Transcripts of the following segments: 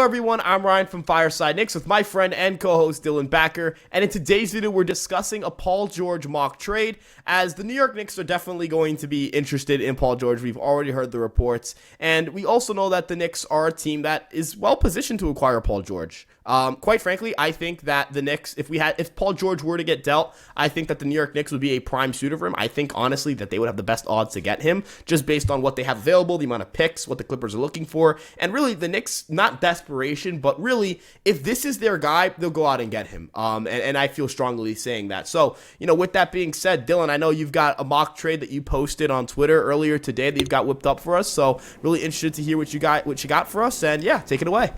everyone, I'm Ryan from Fireside Knicks with my friend and co-host Dylan Backer, and in today's video we're discussing a Paul George mock trade, as the New York Knicks are definitely going to be interested in Paul George. We've already heard the reports, and we also know that the Knicks are a team that is well positioned to acquire Paul George. Quite frankly, I think that the Knicks, if Paul George were to get dealt, I think that the New York Knicks would be a prime suitor for him. I think, honestly, that they would have the best odds to get him, just based on what they have available, the amount of picks, what the Clippers are looking for, and really, the Knicks, not desperation, but really, if this is their guy, they'll go out and get him, and I feel strongly saying that. So, with that being said, Dylan, I know you've got a mock trade that you posted on Twitter earlier today that you've got whipped up for us, so really interested to hear what you got for us, and yeah, take it away.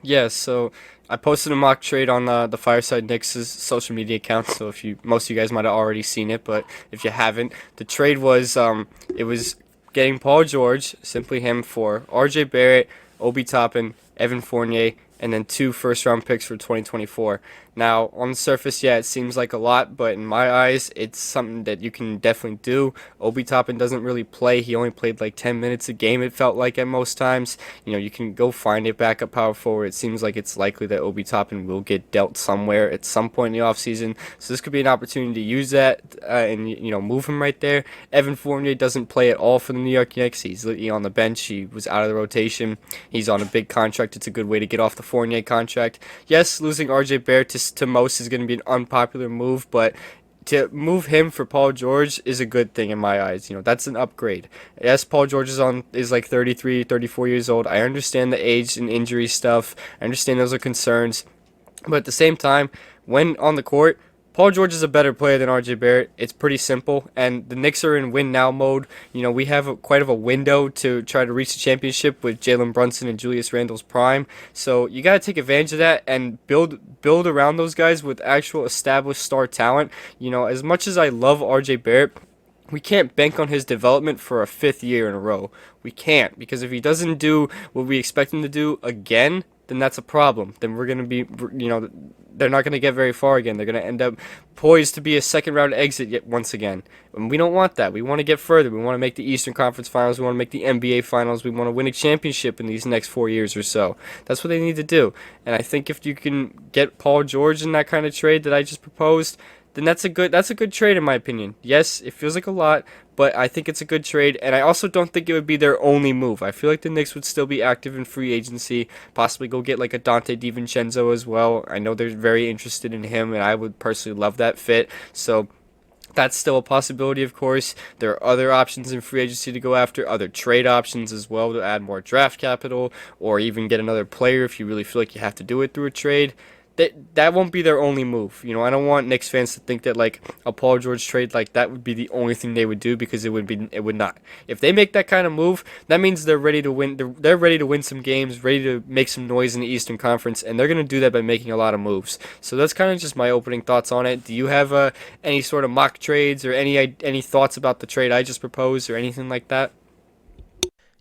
Yeah, so I posted a mock trade on the Fireside Knicks' social media account. So most of you guys might have already seen it, but if you haven't, the trade was it was getting Paul George, simply him, for R.J. Barrett, Obi Toppin, Evan Fournier, and then 2 first-round picks for 2024. Now, on the surface, yeah, it seems like a lot, but in my eyes, it's something that you can definitely do. Obi Toppin doesn't really play. He only played like 10 minutes a game, it felt like, at most times. You can go find a backup power forward. It seems like it's likely that Obi Toppin will get dealt somewhere at some point in the offseason. So this could be an opportunity to use that and move him right there. Evan Fournier doesn't play at all for the New York Knicks. He's on the bench. He was out of the rotation. He's on a big contract. It's a good way to get off the Fournier contract. Yes, losing R.J. Barrett to most is going to be an unpopular move, but to move him for Paul George is a good thing in my eyes. That's an upgrade. Yes, Paul George is like 33, 34 years old. I understand the age and injury stuff. I understand those are concerns. But at the same time, when on the court, Paul George is a better player than R.J. Barrett. It's pretty simple, and the Knicks are in win-now mode. We have quite of a window to try to reach the championship with Jalen Brunson and Julius Randle's prime. So you got to take advantage of that and build around those guys with actual established star talent. As much as I love R.J. Barrett, we can't bank on his development for a 5th year in a row. We can't, because if he doesn't do what we expect him to do again, then that's a problem. Then we're going to be, they're not going to get very far again. They're going to end up poised to be a second-round exit yet once again. And we don't want that. We want to get further. We want to make the Eastern Conference Finals. We want to make the NBA Finals. We want to win a championship in these next 4 years or so. That's what they need to do. And I think if you can get Paul George in that kind of trade that I just proposed, then that's a good trade in my opinion. Yes, it feels like a lot, but I think it's a good trade, and I also don't think it would be their only move. I feel like the Knicks would still be active in free agency, possibly go get like a Dante DiVincenzo as well. I know they're very interested in him, and I would personally love that fit. So that's still a possibility, of course. There are other options in free agency to go after, other trade options as well to add more draft capital, or even get another player if you really feel like you have to do it through a trade. That won't be their only move. I don't want Knicks fans to think that like a Paul George trade like that would be the only thing they would do, because it would not. If they make that kind of move, that means they're ready to win. They're ready to win some games, ready to make some noise in the Eastern Conference, and they're going to do that by making a lot of moves. So that's kind of just my opening thoughts on it. Do you have any sort of mock trades or any thoughts about the trade I just proposed or anything like that?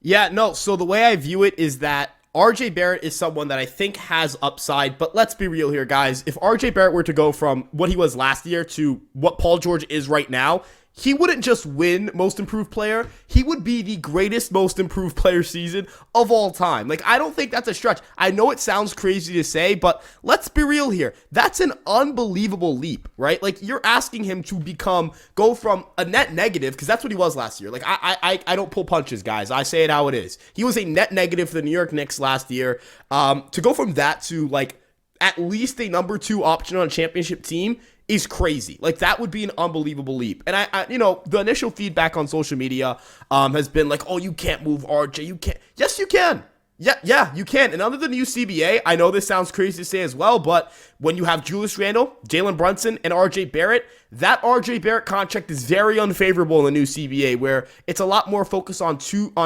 Yeah, no, so the way I view it is that R.J. Barrett is someone that I think has upside, but let's be real here, guys. If R.J. Barrett were to go from what he was last year to what Paul George is right now, he wouldn't just win Most Improved Player. He would be the greatest Most Improved Player season of all time. Like, I don't think that's a stretch. I know it sounds crazy to say, but let's be real here. That's an unbelievable leap, right? Like, you're asking him to go from a net negative, because that's what he was last year. Like, I don't pull punches, guys. I say it how it is. He was a net negative for the New York Knicks last year. To go from that to, like, at least a number 2 option on a championship team is crazy. Like, that would be an unbelievable leap. And I the initial feedback on social media has been like, oh, you can't move RJ. You can't. Yes, you can. Yeah, you can. And under the new CBA, I know this sounds crazy to say as well, but when you have Julius Randle, Jalen Brunson, and R.J. Barrett, that R.J. Barrett contract is very unfavorable in the new CBA, where it's a lot more focused on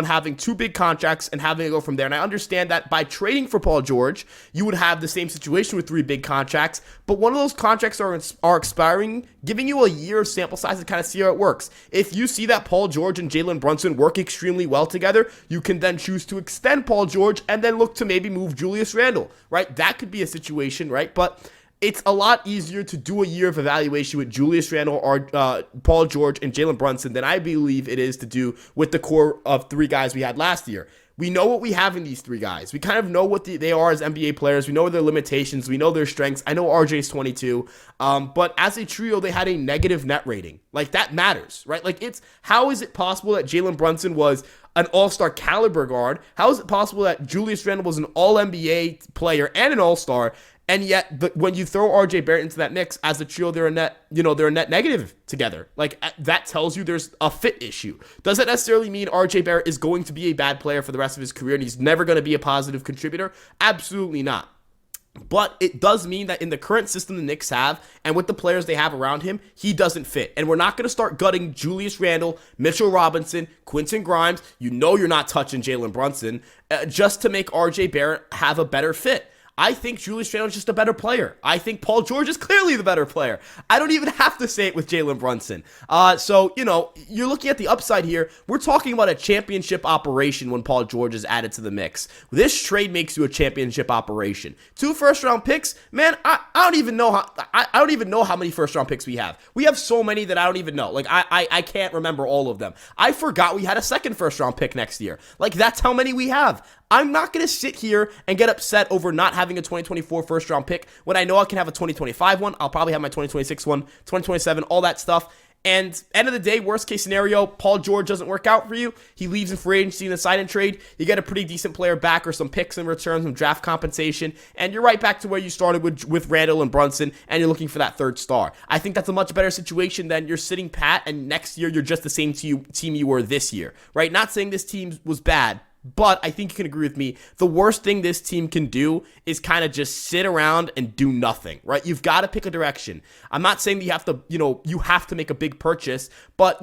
having 2 big contracts and having to go from there. And I understand that by trading for Paul George, you would have the same situation with 3 big contracts, but one of those contracts are expiring, giving you a year of sample size to kind of see how it works. If you see that Paul George and Jalen Brunson work extremely well together, you can then choose to extend Paul George and then look to maybe move Julius Randle, right? That could be a situation, right? But it's a lot easier to do a year of evaluation with Julius Randle or Paul George and Jalen Brunson than I believe it is to do with the core of 3 guys we had last year. We know what we have in these three guys. We kind of know what they are as NBA players. We know their limitations. We know their strengths. I know RJ's 22, but as a trio, they had a negative net rating. Like, that matters, right? Like, how is it possible that Jalen Brunson was an all-star caliber guard? How is it possible that Julius Randle was an all-NBA player and an all-star, and yet when you throw RJ Barrett into that mix as a trio, they're a net negative together? Like, that tells you there's a fit issue. Does that necessarily mean RJ Barrett is going to be a bad player for the rest of his career and he's never going to be a positive contributor? Absolutely not. But it does mean that in the current system the Knicks have, and with the players they have around him, he doesn't fit. And we're not going to start gutting Julius Randle, Mitchell Robinson, Quentin Grimes. You know you're not touching Jalen Brunson just to make RJ Barrett have a better fit. I think Julius Randle is just a better player. I think Paul George is clearly the better player. I don't even have to say it with Jalen Brunson. So, you're looking at the upside here. We're talking about a championship operation when Paul George is added to the mix. This trade makes you a championship operation. 2 first-round picks, man. I don't even know how many first-round picks we have. We have so many that I don't even know. Like, I can't remember all of them. I forgot we had a second first-round pick next year. Like, that's how many we have. I'm not going to sit here and get upset over not having a 2024 first round pick when I know I can have a 2025 one. I'll probably have my 2026 one, 2027, all that stuff. And end of the day, worst case scenario, Paul George doesn't work out for you. He leaves in free agency in the sign and trade. You get a pretty decent player back or some picks in return, some draft compensation, and you're right back to where you started with Randle and Brunson, and you're looking for that third star. I think that's a much better situation than you're sitting pat, and next year you're just the same team you were this year, right? Not saying this team was bad, but I think you can agree with me. The worst thing this team can do is kind of just sit around and do nothing, right? You've got to pick a direction. I'm not saying that you have to make a big purchase, but,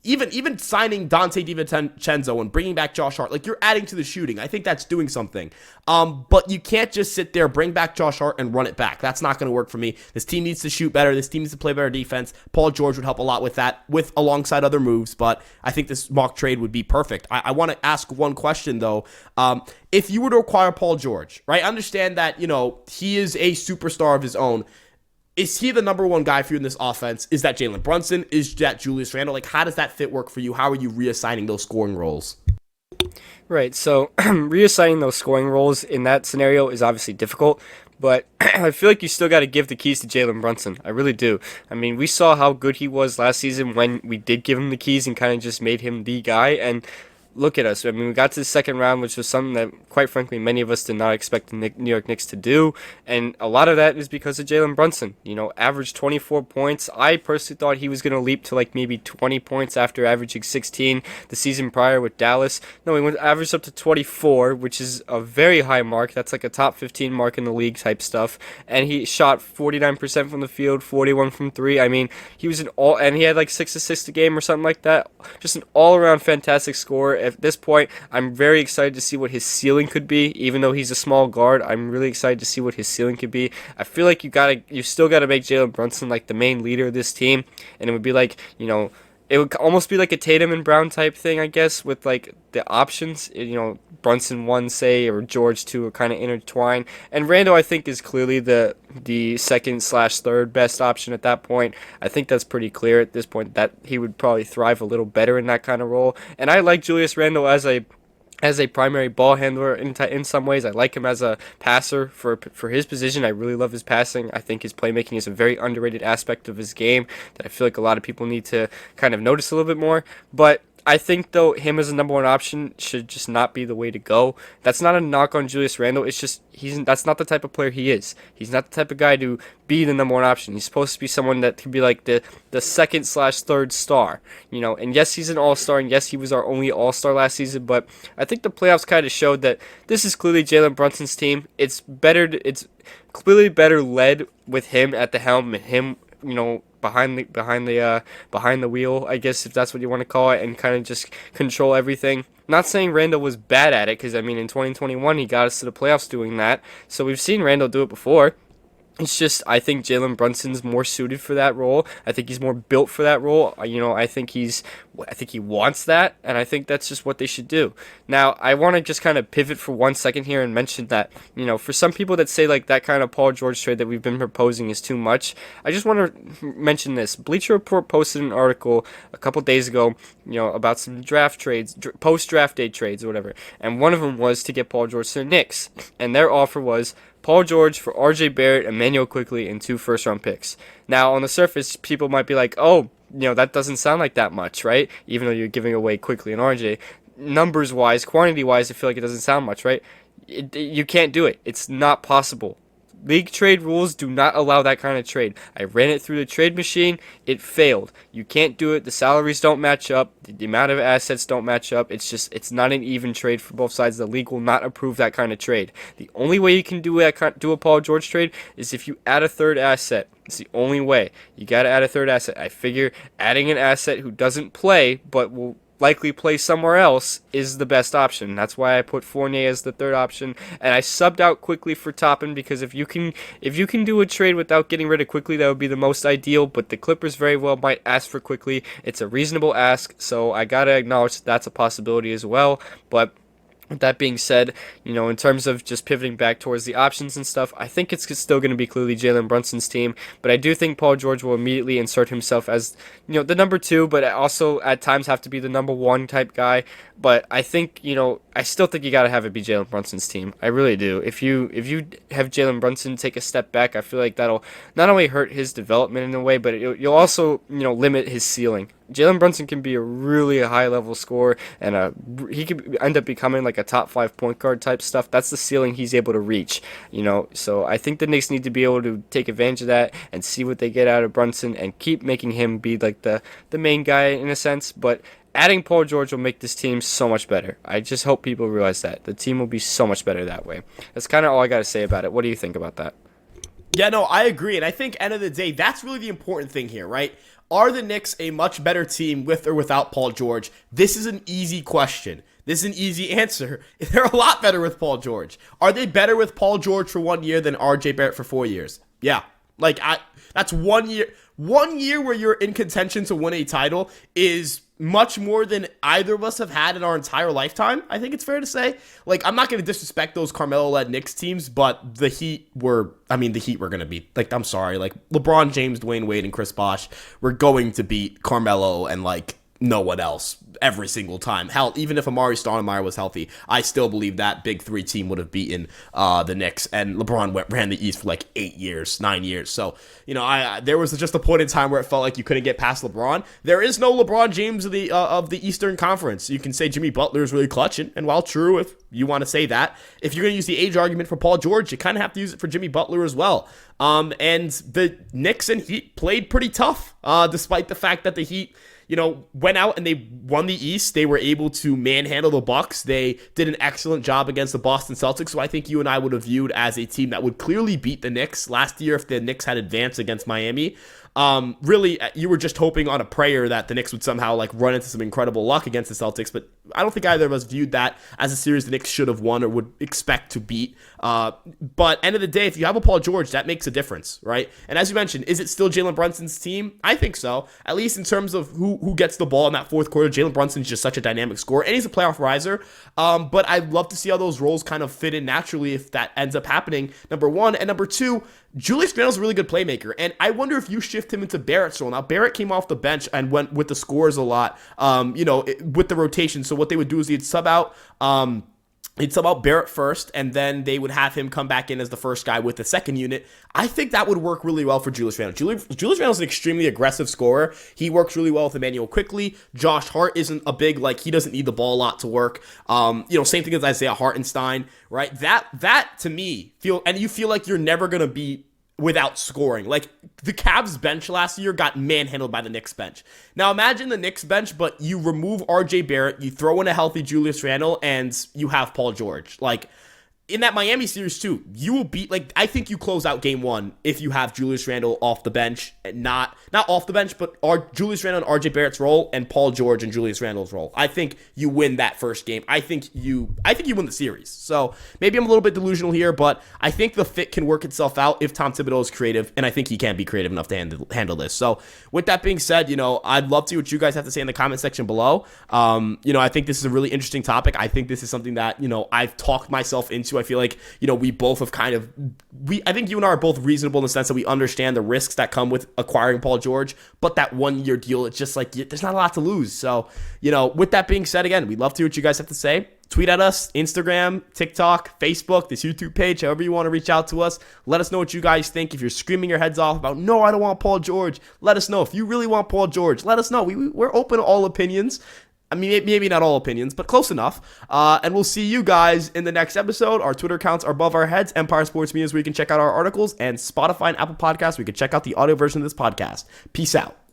even signing Dante DiVincenzo and bringing back Josh Hart, like, you're adding to the shooting. I think that's doing something. But you can't just sit there, bring back Josh Hart, and run it back. That's not going to work for me. This team needs to shoot better. This team needs to play better defense. Paul George would help a lot with that, alongside other moves. But I think this mock trade would be perfect. I want to ask one question, though. If you were to acquire Paul George, right? Understand that, he is a superstar of his own. Is he the number one guy for you in this offense? Is that Jalen Brunson? Is that Julius Randle? Like, how does that fit work for you? How are you reassigning those scoring roles? Right, so reassigning those scoring roles in that scenario is obviously difficult, but I feel like you still got to give the keys to Jalen Brunson. I really do. I mean, we saw how good he was last season when we did give him the keys and kind of just made him the guy, and look at us. I mean, we got to the second round, which was something that, quite frankly, many of us did not expect the New York Knicks to do. And a lot of that is because of Jalen Brunson. Averaged 24 points. I personally thought he was going to leap to like maybe 20 points after averaging 16 the season prior with Dallas. No, he averaged up to 24, which is a very high mark. That's like a top 15 mark in the league type stuff. And he shot 49% from the field, 41 from 3. I mean, he was and he had like 6 assists a game or something like that. Just an all-around fantastic scorer. At this point, I'm very excited to see what his ceiling could be. Even though he's a small guard, I'm really excited to see what his ceiling could be. I feel like you still got to make Jalen Brunson like the main leader of this team, and it would be like, it would almost be like a Tatum and Brown type thing, I guess, with like the options. Brunson 1, say, or George 2 are kind of intertwined. And Randle, I think, is clearly the second/third best option at that point. I think that's pretty clear at this point that he would probably thrive a little better in that kind of role. And I like Julius Randle as a primary ball handler in some ways. I like him as a passer for his position. I really love his passing. I think his playmaking is a very underrated aspect of his game that I feel like a lot of people need to kind of notice a little bit more. But I think, though, him as a number one option should just not be the way to go. That's not a knock on Julius Randle. It's just that's not the type of player he is. He's not the type of guy to be the number one option. He's supposed to be someone that could be like the second/third star. And yes, he's an all-star, and yes, he was our only all-star last season, but I think the playoffs kind of showed that this is clearly Jalen Brunson's team. It's clearly better led with him at the helm and him, behind the wheel, I guess, if that's what you want to call it, and kind of just control everything. Not saying Randle was bad at it, because I mean in 2021 he got us to the playoffs doing that, so we've seen Randle do it before. It's just I think Jalen Brunson's more suited for that role. I think he's more built for that role. I think he wants that, and I think that's just what they should do. Now, I want to just kind of pivot for 1 second here and mention that, for some people that say like that kind of Paul George trade that we've been proposing is too much, I just want to mention this. Bleacher Report posted an article a couple days ago, about some draft trades, post-draft day trades or whatever, and one of them was to get Paul George to the Knicks, and their offer was Paul George for RJ Barrett, Emmanuel Quickly, and 2 first-round picks. Now, on the surface, people might be like, oh, that doesn't sound like that much, right? Even though you're giving away Quickly and RJ. Numbers-wise, quantity-wise, I feel like it doesn't sound much, right? You can't do it. It's not possible. League trade rules do not allow that kind of trade. I ran it through the trade machine. It failed. You can't do it. The salaries don't match up. The amount of assets don't match up. It's not an even trade for both sides. The league will not approve that kind of trade. The only way you can do a Paul George trade is if you add a third asset. It's the only way. You got to add a third asset. I figure adding an asset who doesn't play but will likely play somewhere else is the best option. That's why I put Fournier as the third option, and I subbed out Quickly for Toppin because if you can do a trade without getting rid of Quickly, that would be the most ideal. But the Clippers very well might ask for Quickly. It's a reasonable ask, so I gotta acknowledge that's a possibility as well. But with that being said, in terms of just pivoting back towards the options and stuff, I think it's still going to be clearly Jalen Brunson's team. But I do think Paul George will immediately insert himself as, the number 2, but also at times have to be the number 1 type guy. But I think, I still think you got to have it be Jalen Brunson's team. I really do. If you have Jalen Brunson take a step back, I feel like that'll not only hurt his development in a way, but you'll also, limit his ceiling. Jalen Brunson can be a really high-level scorer, and he could end up becoming like a top 5 point guard type stuff. That's the ceiling he's able to reach, So I think the Knicks need to be able to take advantage of that and see what they get out of Brunson and keep making him be like the main guy in a sense. But adding Paul George will make this team so much better. I just hope people realize that. The team will be so much better that way. That's kind of all I got to say about it. What do you think about that? Yeah, no, I agree. And I think end of the day, that's really the important thing here, right? Are the Knicks a much better team with or without Paul George? This is an easy question. This is an easy answer. They're a lot better with Paul George. Are they better with Paul George for 1 year than RJ Barrett for 4 years? Yeah. That's 1 year. 1 year where you're in contention to win a title is much more than either of us have had in our entire lifetime. I think it's fair to say. I'm not going to disrespect those Carmelo-led Knicks teams, but the Heat were going to beat, I'm sorry, LeBron James, Dwayne Wade, and Chris Bosh were going to beat Carmelo and, no one else every single time. Hell, even if Amari Stoudemire was healthy, I still believe that big 3 team would have beaten the Knicks, and LeBron ran the East for 8 years, 9 years. So, there was just a point in time where it felt like you couldn't get past LeBron. There is no LeBron James of the Eastern Conference. You can say Jimmy Butler is really clutch, and while true, if you want to say that, if you're going to use the age argument for Paul George, you kind of have to use it for Jimmy Butler as well. And the Knicks and Heat played pretty tough, despite the fact that the Heat went out and they won the East. They were able to manhandle the Bucks. They did an excellent job against the Boston Celtics, who I think you and I would have viewed as a team that would clearly beat the Knicks last year if the Knicks had advanced against Miami. Really, you were just hoping on a prayer that the Knicks would somehow run into some incredible luck against the Celtics, but I don't think either of us viewed that as a series the Knicks should have won or would expect to beat. But end of the day, if you have a Paul George, that makes a difference, right? And as you mentioned, is it still Jalen Brunson's team? I think so. At least in terms of who gets the ball in that fourth quarter. Jalen Brunson's just such a dynamic scorer, and he's a playoff riser. But I'd love to see how those roles kind of fit in naturally if that ends up happening, number 1. And number 2, Julius Randle's a really good playmaker, and I wonder if you shift him into Barrett's role. Now, Barrett came off the bench and went with the scores a lot, with the rotation. So what they would do is they'd sub out Barrett first, and then they would have him come back in as the first guy with the second unit. I think that would work really well for Julius Randle. Julius Randle's an extremely aggressive scorer. He works really well with Emmanuel Quickly. Josh Hart isn't a big, he doesn't need the ball a lot to work. Same thing as Isaiah Hartenstein, right? That to me, you feel like you're never going to be without scoring. The Cavs bench last year got manhandled by the Knicks bench. Now imagine the Knicks bench, but you remove RJ Barrett, you throw in a healthy Julius Randle, and you have Paul George. in that Miami series too, you will beat, like, I think you close out game one if you have Julius Randle off the bench, and not off the bench, but Julius Randle and RJ Barrett's role and Paul George and Julius Randle's role. I think you win that first game. I think you win the series. So maybe I'm a little bit delusional here, but I think the fit can work itself out if Tom Thibodeau is creative, and I think he can be creative enough to handle this. So with that being said, I'd love to hear what you guys have to say in the comment section below. I think this is a really interesting topic. I think this is something that, I've talked myself into. I feel like, we both have I think you and I are both reasonable in the sense that we understand the risks that come with acquiring Paul George, but that 1 year deal, it's just like, there's not a lot to lose. So, with that being said, again, we'd love to hear what you guys have to say. Tweet at us, Instagram, TikTok, Facebook, this YouTube page, however you want to reach out to us. Let us know what you guys think. If you're screaming your heads off about, no, I don't want Paul George, let us know. If you really want Paul George, let us know. We're open to all opinions. I mean, maybe not all opinions, but close enough. And we'll see you guys in the next episode. Our Twitter accounts are above our heads. Empire Sports Media is where you can check out our articles, and Spotify and Apple Podcasts, we can check out the audio version of this podcast. Peace out.